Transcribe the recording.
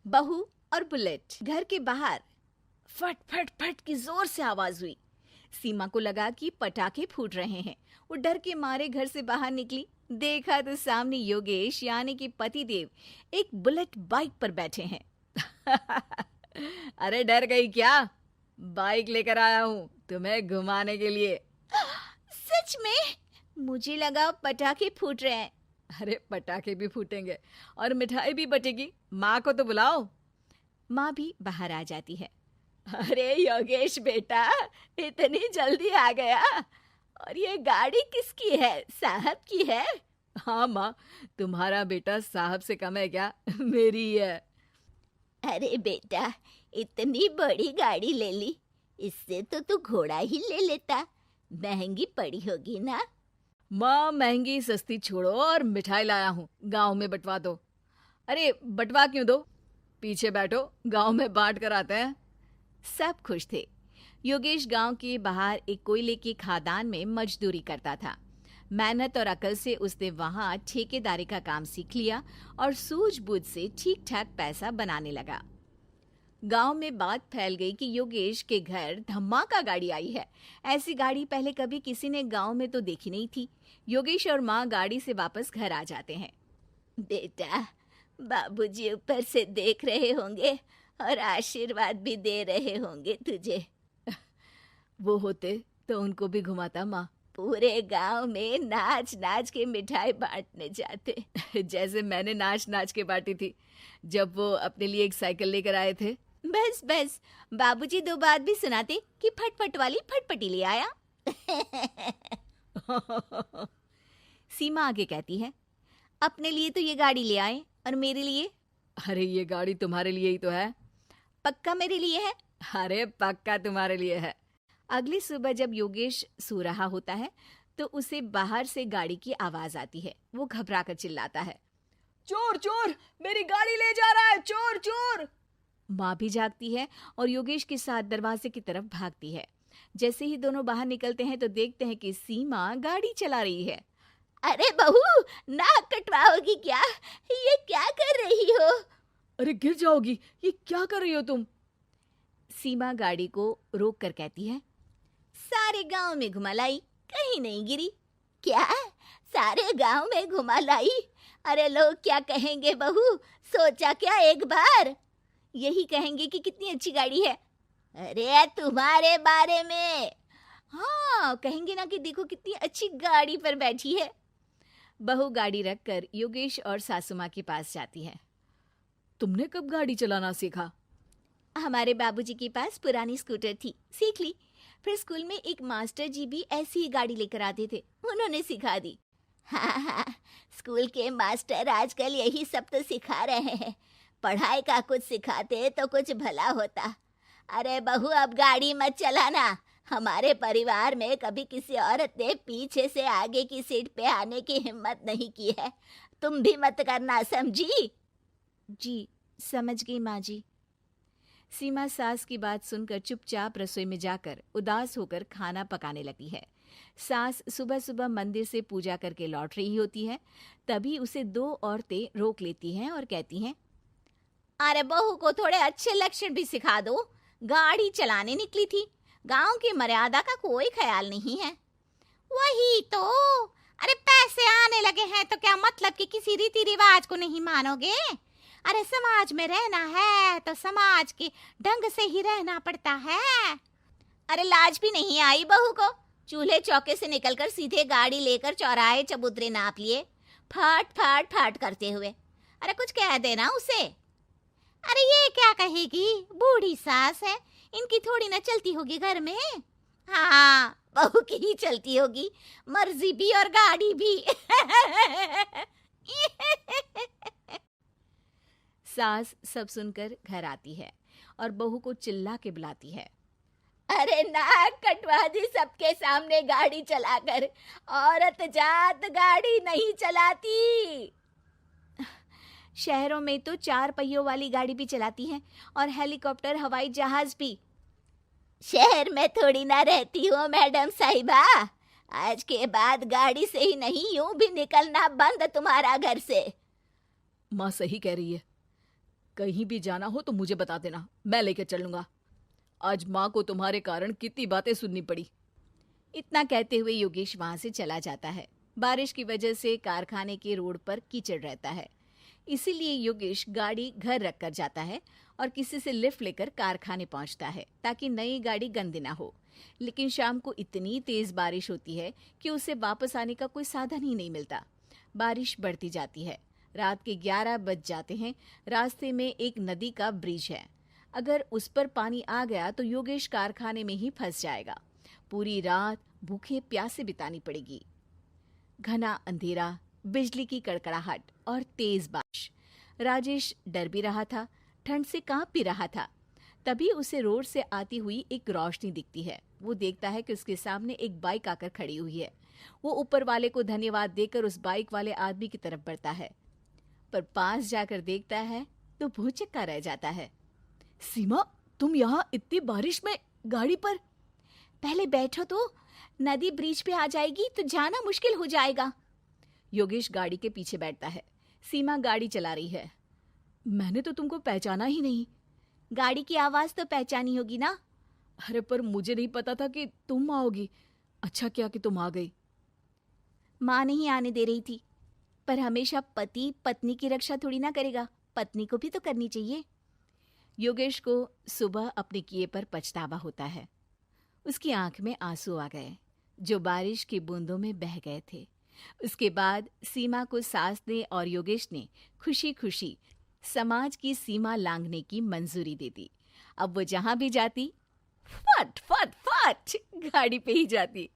बहू और बुलेट। घर के बाहर फट फट फट की जोर से आवाज हुई। सीमा को लगा कि पटाखे फूट रहे हैं। वो डर के मारे घर से बाहर निकली। देखा तो सामने योगेश यानी कि पतिदेव एक बुलेट बाइक पर बैठे हैं। अरे डर गई क्या? बाइक लेकर आया हूँ तुम्हें घुमाने के लिए। सच में? मुझे लगा पटाखे फूट रहे हैं। अरे पटाखे भी फूटेंगे और मिठाई भी बटेगी। माँ को तो बुलाओ। माँ भी बाहर आ जाती है। अरे योगेश बेटा, इतनी जल्दी आ गया? और ये गाड़ी किसकी है? साहब की है? हाँ माँ, तुम्हारा बेटा साहब से कम है क्या? मेरी ही है। अरे बेटा, इतनी बड़ी गाड़ी ले ली, इससे तो तू घोड़ा ही ले लेता। महंगी पड़ी होगी ना? माँ महंगी सस्ती छोड़ो और मिठाई लाया हूँ, गांव में बंटवा दो। अरे बंटवा क्यों दो? पीछे बैठो, गांव में बांट कर आते हैं। सब खुश थे। योगेश गांव के बाहर एक कोयले की खदान में मजदूरी करता था। मेहनत और अकल से उसने वहां ठेकेदारी का काम सीख लिया और सूझबूझ से ठीक ठाक पैसा बनाने लगा। गांव में बात फैल गई कि योगेश के घर धमाका गाड़ी आई है। ऐसी गाड़ी पहले कभी किसी ने गांव में तो देखी नहीं थी। योगेश और माँ गाड़ी से वापस घर आ जाते हैं। बेटा, बाबूजी ऊपर से देख रहे होंगे और आशीर्वाद भी दे रहे होंगे तुझे। वो होते तो उनको भी घुमाता माँ। पूरे गांव में नाच नाच के मिठाई बांटने जाते। जैसे मैंने नाच नाच के बांटी थी जब वो अपने लिए एक साइकिल लेकर आए थे। बस बस, बाबूजी दो बात भी सुनाते कि फटफट वाली फटपटी ले आया। सीमा आगे कहती है, अपने लिए तो ये गाड़ी ले आए और मेरे लिए? अरे ये गाड़ी तुम्हारे लिए ही तो है। पक्का मेरे लिए है? अरे पक्का तुम्हारे लिए है। अगली सुबह जब योगेश सो रहा होता है तो उसे बाहर से गाड़ी की आवाज आती है। वो घबराकर चिल्लाता है, चोर चोर, मेरी गाड़ी ले जा रहा है, चोर चोर। माँ भी जागती है और योगेश के साथ दरवाजे की तरफ भागती है। जैसे ही दोनों बाहर निकलते हैं तो देखते हैं कि सीमा गाड़ी चला रही है। अरे बहू, नाक कटवाओगी क्या? ये क्या कर रही हो? अरे गिर जाओगी, ये क्या कर रही हो तुम? सीमा गाड़ी को रोक कर कहती है, सारे गांव में घुमा लाई, कहीं नहीं गिरी। क्या? सारे गांव में घुमा लाई? अरे लोग क्या कहेंगे बहू? सोचा क्या एक बार? यही कहेंगे कि कितनी अच्छी गाड़ी है। अरे तुम्हारे बारे में। हाँ, कहेंगे ना कि देखो कितनी अच्छी गाड़ी पर बैठी है। बहू गाड़ी रखकर योगेश और सासू माँ के पास जाती है। तुमने कब गाड़ी चलाना सीखा? हमारे बाबूजी के पास पुरानी स्कूटर थी, सीख ली। फिर स्कूल में एक मास्टर जी भी ऐसी ही गाड़ी लेकर आते थे, उन्होंने सिखा दी। हाँ हाँ, स्कूल के मास्टर आजकल यही सब तो सिखा रहे हैं। पढ़ाई का कुछ सिखाते तो कुछ भला होता। अरे बहू, अब गाड़ी मत चलाना। हमारे परिवार में कभी किसी औरत ने पीछे से आगे की सीट पे आने की हिम्मत नहीं की है। तुम भी मत करना, समझी? जी समझ गई माँ जी। सीमा सास की बात सुनकर चुपचाप रसोई में जाकर उदास होकर खाना पकाने लगती है। सास सुबह सुबह मंदिर से पूजा करके लौट रही होती है। तभी उसे दो औरतें रोक लेती हैं और कहती हैं, अरे बहू को थोड़े अच्छे लक्षण भी सिखा दो। गाड़ी चलाने निकली थी, गांव की मर्यादा का कोई ख्याल नहीं है। वही तो। अरे पैसे आने लगे हैं तो क्या मतलब कि किसी रीति रिवाज को नहीं मानोगे? अरे समाज में रहना है तो समाज के ढंग से ही रहना पड़ता है। अरे लाज भी नहीं आई बहू को? चूल्हे चौके से निकलकर सीधे गाड़ी लेकर चौराहे चबूतरे नाप लिए, फट फट फट करते हुए। अरे कुछ कह देना उसे। अरे ये क्या कहेगी? बूढ़ी सास है, इनकी थोड़ी ना चलती होगी घर में। हाँ, बहू की ही चलती होगी, मर्जी भी और गाड़ी भी। सास सब सुनकर घर आती है और बहू को चिल्ला के बुलाती है, अरे नाक कटवा दी सबके सामने गाड़ी चलाकर। औरत जात गाड़ी नहीं चलाती। शहरों में तो 4 पहियों वाली गाड़ी भी चलाती हैं और हेलीकॉप्टर, हवाई जहाज भी। शहर में थोड़ी ना रहती हो मैडम साहिबा। आज के बाद गाड़ी से ही नहीं, यूं भी निकलना बंद तुम्हारा घर से। माँ सही कह रही है। कहीं भी जाना हो तो मुझे बता देना, मैं लेकर चलूंगा। आज माँ को तुम्हारे कारण कितनी बातें सुननी पड़ी। इतना कहते हुए योगेश वहां से चला जाता है। बारिश की वजह से कारखाने के रोड पर कीचड़ रहता है, इसीलिए योगेश गाड़ी घर रख कर जाता है और किसी से लिफ्ट लेकर कारखाने पहुंचता है ताकि नई गाड़ी गंदी ना हो। लेकिन शाम को इतनी तेज बारिश होती है कि उसे वापस आने का कोई साधन ही नहीं मिलता। बारिश बढ़ती जाती है। रात के 11 बज जाते हैं। रास्ते में एक नदी का ब्रिज है। अगर उस पर पानी आ गया तो योगेश कारखाने में ही फंस जाएगा। पूरी रात भूखे प्यासे बितानी पड़ेगी। घना अंधेरा, बिजली की कड़कड़ाहट और तेज बारिश। राजेश डर भी रहा था, ठंड से कांप भी रहा था। तभी उसे रोड से आती हुई एक रोशनी दिखती है। वो देखता है कि उसके सामने एक बाइक आकर खड़ी हुई है। वो ऊपर वाले को धन्यवाद देकर उस बाइक वाले आदमी की तरफ बढ़ता है, पर पास जाकर देखता है तो भौचक्का रह जाता है। सीमा, तुम यहाँ इतनी बारिश में गाड़ी पर? पहले बैठो तो, नदी ब्रिज पे आ जाएगी तो जाना मुश्किल हो जाएगा। योगेश गाड़ी के पीछे बैठता है। सीमा गाड़ी चला रही है। मैंने तो तुमको पहचाना ही नहीं। गाड़ी की आवाज तो पहचानी होगी ना। अरे पर मुझे नहीं पता था कि तुम आओगी। अच्छा किया कि तुम आ गई। माँ नहीं आने दे रही थी, पर हमेशा पति पत्नी की रक्षा थोड़ी ना करेगा, पत्नी को भी तो करनी चाहिए। योगेश को सुबह अपने किए पर पछतावा होता है। उसकी आंख में आंसू आ गए जो बारिश की बूंदों में बह गए थे। उसके बाद सीमा को सास ने और योगेश ने खुशी खुशी समाज की सीमा लांघने की मंजूरी दे दी। अब वो जहां भी जाती फट फट फट गाड़ी पे ही जाती।